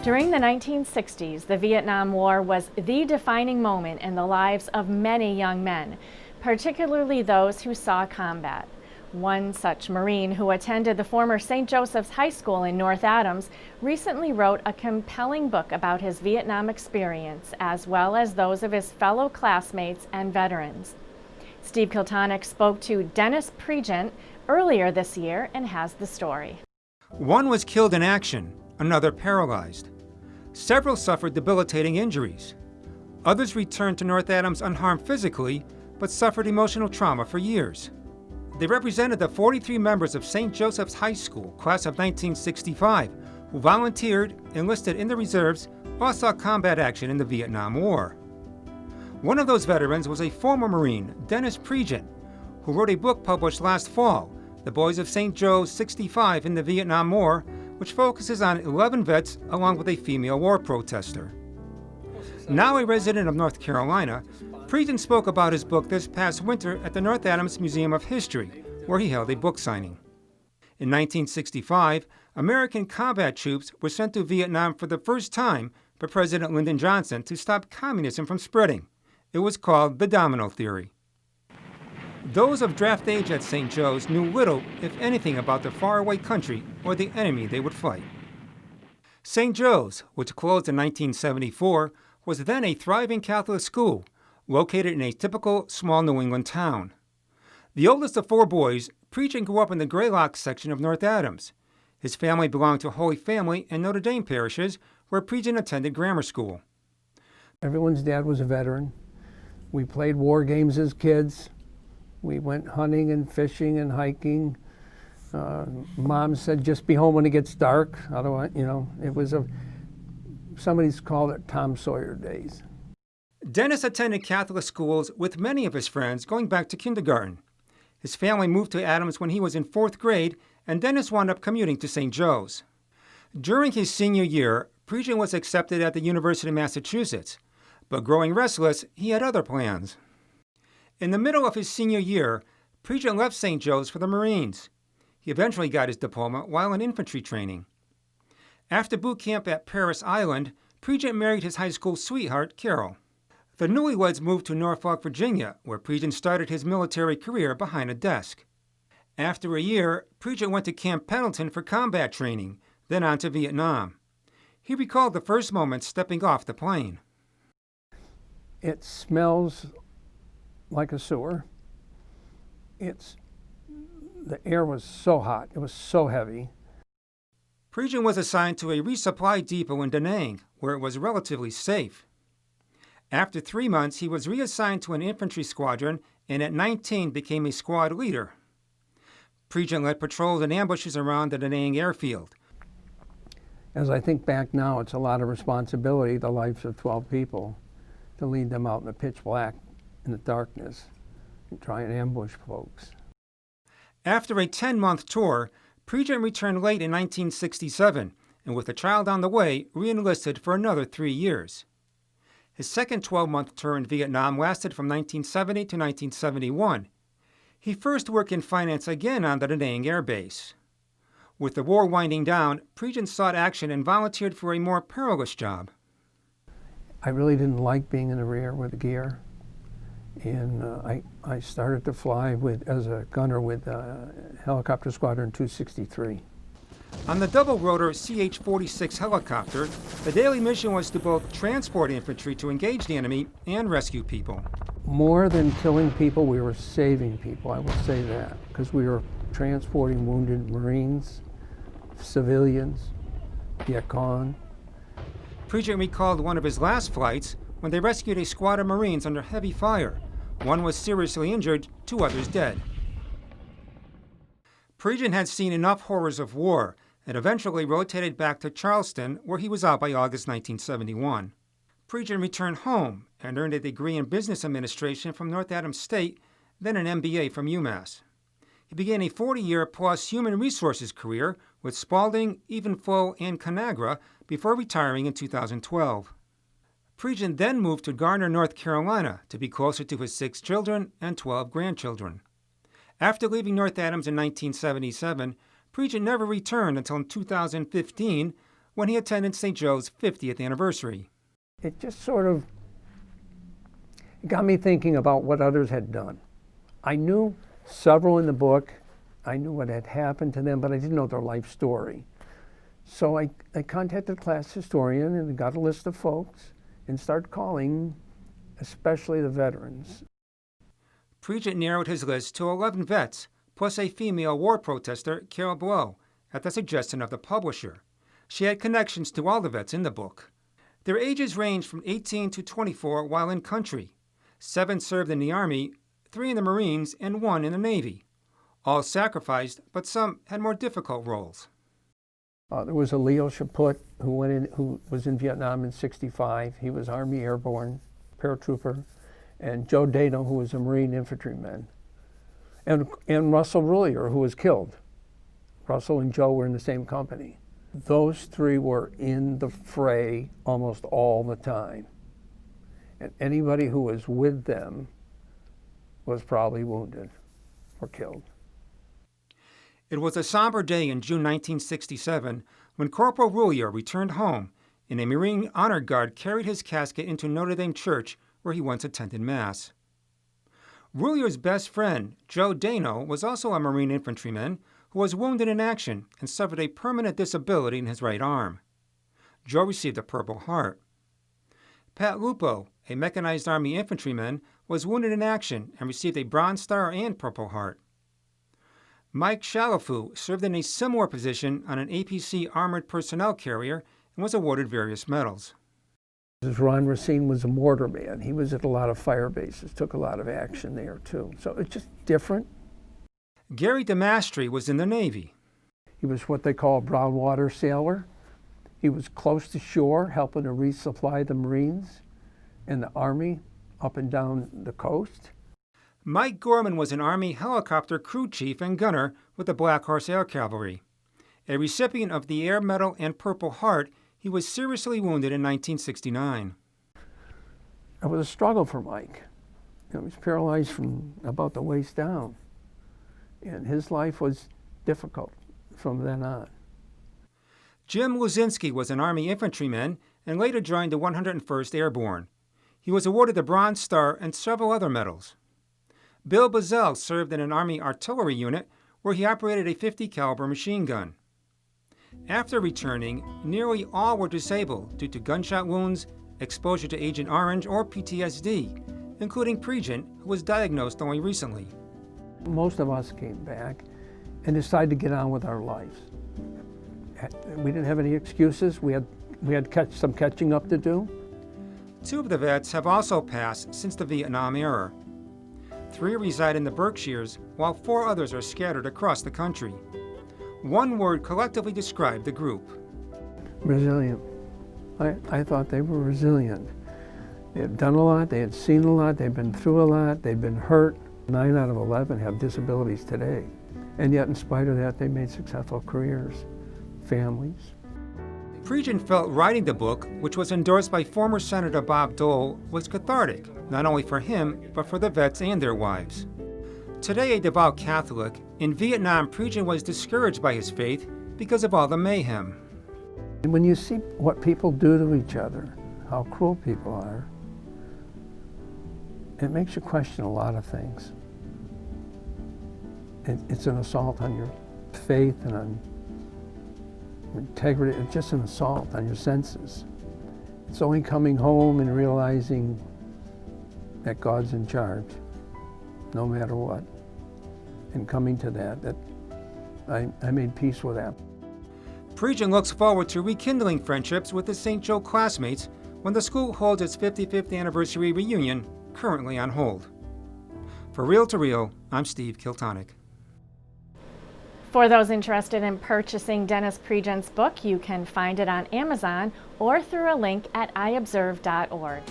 During the 1960s, the Vietnam War was the defining moment in the lives of many young men, particularly those who saw combat. One such Marine who attended the former St. Joseph's High School in North Adams recently wrote a compelling book about his Vietnam experience, as well as those of his fellow classmates and veterans. Steve KILTONIC spoke to Dennis Pregent earlier this year and has the story. One was killed in action, another paralyzed. Several suffered debilitating injuries. Others returned to North Adams unharmed physically, but suffered emotional trauma for years. They represented the 43 members of St. Joseph's High School, class of 1965, who volunteered, enlisted in the reserves, or saw combat action in the Vietnam War. One of those veterans was a former Marine, Dennis Pregent, who wrote a book published last fall, The Boys of St. Joe's 65 in the Vietnam War, which focuses on 11 vets along with a female war protester. Now a resident of North Carolina, Pregent spoke about his book this past winter at the North Adams Museum of History, where he held a book signing. In 1965, American combat troops were sent to Vietnam for the first time by President Lyndon Johnson to stop communism from spreading. It was called the Domino Theory. Those of draft age at St. Joe's knew little, if anything, about the faraway country or the enemy they would fight. St. Joe's, which closed in 1974, was then a thriving Catholic school located in a typical small New England town. The oldest of four boys, Pregent grew up in the Greylock section of North Adams. His family belonged to Holy Family and Notre Dame parishes, where Pregent attended grammar school. Everyone's dad was a veteran. We played war games as kids. We went hunting and fishing and hiking. Mom said, just be home when it gets dark. Otherwise, it was somebody's called it Tom Sawyer days. Dennis attended Catholic schools with many of his friends going back to kindergarten. His family moved to Adams when he was in 4th grade, and Dennis wound up commuting to St. Joe's. During his senior year, Pregent was accepted at the University of Massachusetts, but growing restless, he had other plans. In the middle of his senior year, Pregent left St. Joe's for the Marines. He eventually got his diploma while in infantry training. After boot camp at Paris Island, Pregent married his high school sweetheart, Carol. The newlyweds moved to Norfolk, Virginia, where Pregent started his military career behind a desk. After a year, Pregent went to Camp Pendleton for combat training, then on to Vietnam. He recalled the first moment stepping off the plane. It smells like a sewer. The air was so hot, it was so heavy. Pregent was assigned to a resupply depot in Da Nang, where it was relatively safe. After 3 months, he was reassigned to an infantry squadron and at 19 became a squad leader. Pregent led patrols and ambushes around the Da Nang airfield. As I think back now, it's a lot of responsibility, the lives of 12 people, to lead them out in the pitch black, in the darkness, and try and ambush folks. After a 10-month tour, Pregent returned late in 1967, and with a child on the way, re-enlisted for another 3 years. His second 12-month tour in Vietnam lasted from 1970 to 1971. He first worked in finance again on the Da Nang Air Base. With the war winding down, Pregent sought action and volunteered for a more perilous job. I really didn't like being in the rear with the gear. And I started to fly as a gunner with Helicopter Squadron 263. On the double-rotor CH-46 helicopter, the daily mission was to both transport infantry to engage the enemy and rescue people. More than killing people, we were saving people, I will say that, because we were transporting wounded Marines, civilians, Viet Cong. Pregent recalled one of his last flights when they rescued a squad of Marines under heavy fire. One was seriously injured, 2 others dead. Pregent had seen enough horrors of war and eventually rotated back to Charleston, where he was out by August 1971. Pregent returned home and earned a degree in business administration from North Adams State, then an MBA from UMass. He began a 40-year-plus human resources career with Spalding, Evenflo, and Conagra before retiring in 2012. Pregent then moved to Garner, North Carolina, to be closer to his 6 children and 12 grandchildren. After leaving North Adams in 1977, Pregent never returned until 2015, when he attended St. Joe's 50th anniversary. It just sort of got me thinking about what others had done. I knew several in the book. I knew what had happened to them, but I didn't know their life story. So I contacted the class historian and got a list of folks and started calling, especially the veterans. Pregent narrowed his list to 11 vets, plus a female war protester, Carol Blow, at the suggestion of the publisher. She had connections to all the vets in the book. Their ages ranged from 18 to 24 while in country. 7 served in the Army, 3 in the Marines, and 1 in the Navy. All sacrificed, but some had more difficult roles. There was a Leo Chaput who was in Vietnam in '65. He was Army Airborne paratrooper, and Joe Dano, who was a Marine infantryman, and Russell Roulier, who was killed. Russell and Joe were in the same company. Those 3 were in the fray almost all the time, and anybody who was with them was probably wounded or killed. It was a somber day in June 1967 when Corporal Roulier returned home and a Marine Honor Guard carried his casket into Notre Dame Church where he once attended Mass. Roulier's best friend, Joe Dano, was also a Marine infantryman who was wounded in action and suffered a permanent disability in his right arm. Joe received a Purple Heart. Pat Lupo, a mechanized Army infantryman, was wounded in action and received a Bronze Star and Purple Heart. Mike Chalafu served in a similar position on an APC armored personnel carrier and was awarded various medals. Ron Racine was a mortar man. He was at a lot of fire bases, took a lot of action there too. So it's just different. Gary DeMastri was in the Navy. He was what they call a brown water sailor. He was close to shore, helping to resupply the Marines and the Army up and down the coast. Mike Gorman was an Army helicopter crew chief and gunner with the Black Horse Air Cavalry. A recipient of the Air Medal and Purple Heart, he was seriously wounded in 1969. It was a struggle for Mike. He was paralyzed from about the waist down, and his life was difficult from then on. Jim Luzinski was an Army infantryman and later joined the 101st Airborne. He was awarded the Bronze Star and several other medals. Bill Bazell served in an Army artillery unit where he operated a .50 caliber machine gun. After returning, nearly all were disabled due to gunshot wounds, exposure to Agent Orange, or PTSD, including Pregent, who was diagnosed only recently. Most of us came back and decided to get on with our lives. We didn't have any excuses. We had some catching up to do. 2 of the vets have also passed since the Vietnam era. 3 reside in the Berkshires, while 4 others are scattered across the country. One word collectively described the group: Resilient. I thought they were resilient. They had done a lot, they had seen a lot, they'd been through a lot, they'd been hurt. 9 out of 11 have disabilities today. And yet, in spite of that, they made successful careers, families. Pregent felt writing the book, which was endorsed by former Senator Bob Dole, was cathartic, not only for him, but for the vets and their wives. Today a devout Catholic, in Vietnam, Pregent was discouraged by his faith because of all the mayhem. And when you see what people do to each other, how cruel people are, it makes you question a lot of things. It's an assault on your faith and on integrity. It's just an assault on your senses. It's only coming home and realizing that God's in charge, no matter what, and coming to that I made peace with that. Pregent looks forward to rekindling friendships with his St. Joe classmates when the school holds its 55th anniversary reunion, currently on hold. For Reel to Reel, I'm Steve KILTONIC. For those interested in purchasing Dennis Pregent's book, you can find it on Amazon or through a link at iobserve.org.